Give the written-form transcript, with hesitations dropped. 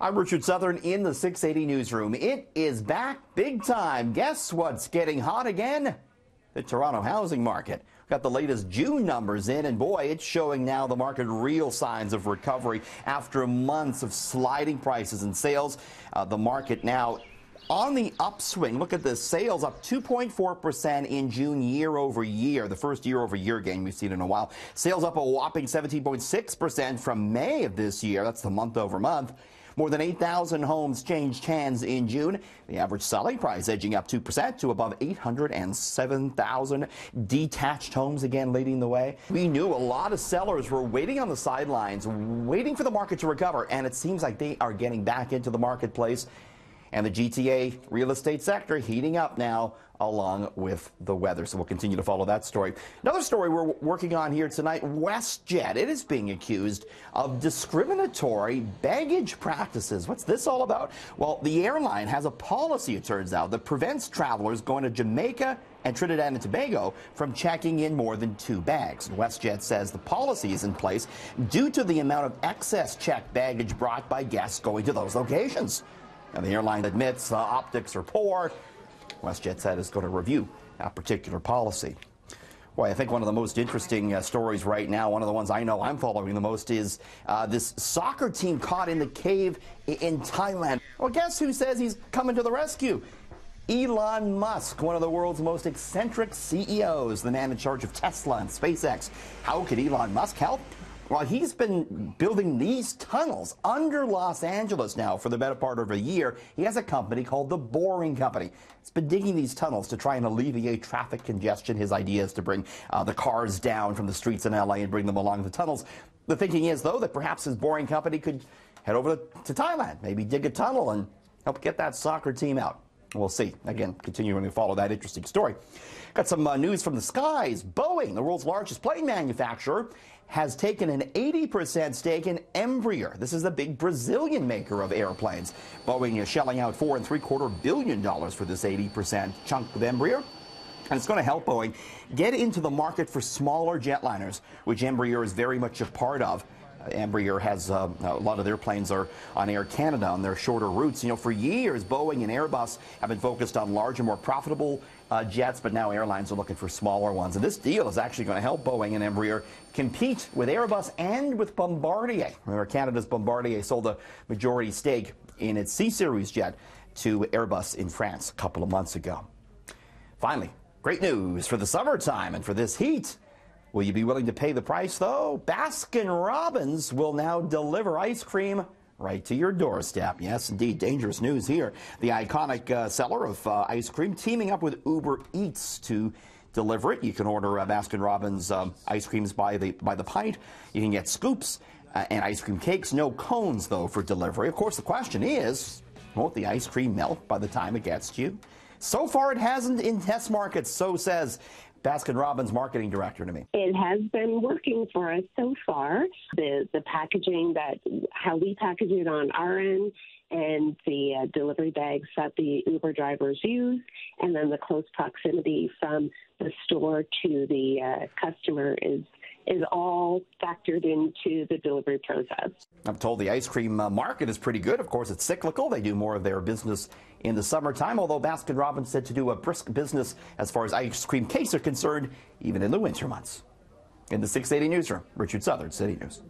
I'm Richard Southern in the 680 newsroom. It is back big time. Guess what's getting hot again? The Toronto housing market. Got the latest June numbers in, and boy, it's showing now the market real signs of recovery after months of sliding prices and sales. The market now on the upswing. Look at this. Sales up 2.4% in June year over year, the first year over year gain we've seen in a while. Sales up a whopping 17.6% from May of this year. That's the month over month. More than 8,000 homes changed hands in June. The average selling price edging up 2% to above 807,000. Detached homes again leading the way. We knew a lot of sellers were waiting on the sidelines, waiting for the market to recover, and it seems like they are getting back into the marketplace. And the GTA real estate sector heating up now along with the weather. So we'll continue to follow that story. Another story we're working on here tonight, WestJet. It is being accused of discriminatory baggage practices. What's this all about? Well, the airline has a policy, it turns out, that prevents travelers going to Jamaica and Trinidad and Tobago from checking in more than 2 bags. And WestJet says the policy is in place due to the amount of excess checked baggage brought by guests going to those locations. And the airline admits optics are poor. WestJet said it's going to review that particular policy. Boy, I think one of the most interesting stories right now, one of the ones I know I'm following the most, is this soccer team caught in the cave in Thailand. Well, guess who says he's coming to the rescue? Elon Musk, one of the world's most eccentric CEOs, the man in charge of Tesla and SpaceX. How could Elon Musk help? Well, he's been building these tunnels under Los Angeles now for the better part of a year. He has a company called The Boring Company. It's been digging these tunnels to try and alleviate traffic congestion. His idea is to bring the cars down from the streets in LA and bring them along the tunnels. The thinking is, though, that perhaps his Boring Company could head over to Thailand, maybe dig a tunnel and help get that soccer team out. We'll see. Again, continuing to follow that interesting story. Got some news from the skies. Boeing, the world's largest plane manufacturer, has taken an 80% stake in Embraer. This is the big Brazilian maker of airplanes. Boeing is shelling out $4.75 billion for this 80% chunk with Embraer. And it's going to help Boeing get into the market for smaller jetliners, which Embraer is very much a part of. Embraer has a lot of their planes are on Air Canada on their shorter routes. You know, for years, Boeing and Airbus have been focused on larger, more profitable jets, but now airlines are looking for smaller ones. And this deal is actually going to help Boeing and Embraer compete with Airbus and with Bombardier. Remember, Canada's Bombardier sold a majority stake in its C-Series jet to Airbus in France a couple of months ago. Finally, great news for the summertime and for this heat. Will you be willing to pay the price, though? Baskin-Robbins will now deliver ice cream right to your doorstep. Yes, indeed, dangerous news here. The iconic seller of ice cream teaming up with Uber Eats to deliver it. You can order Baskin-Robbins ice creams by the pint. You can get scoops and ice cream cakes. No cones, though, for delivery. Of course, the question is, won't the ice cream melt by the time it gets to you? So far, it hasn't in test markets, so says Baskin-Robbins marketing director to me. It has been working for us so far. The packaging, how we package it on our end, and the delivery bags that the Uber drivers use, and then the close proximity from the store to the customer is all factored into the delivery process. I'm told the ice cream market is pretty good. Of course, it's cyclical. They do more of their business in the summertime, although Baskin-Robbins said to do a brisk business as far as ice cream cakes are concerned, even in the winter months. In the 680 newsroom, Richard Southern, City News.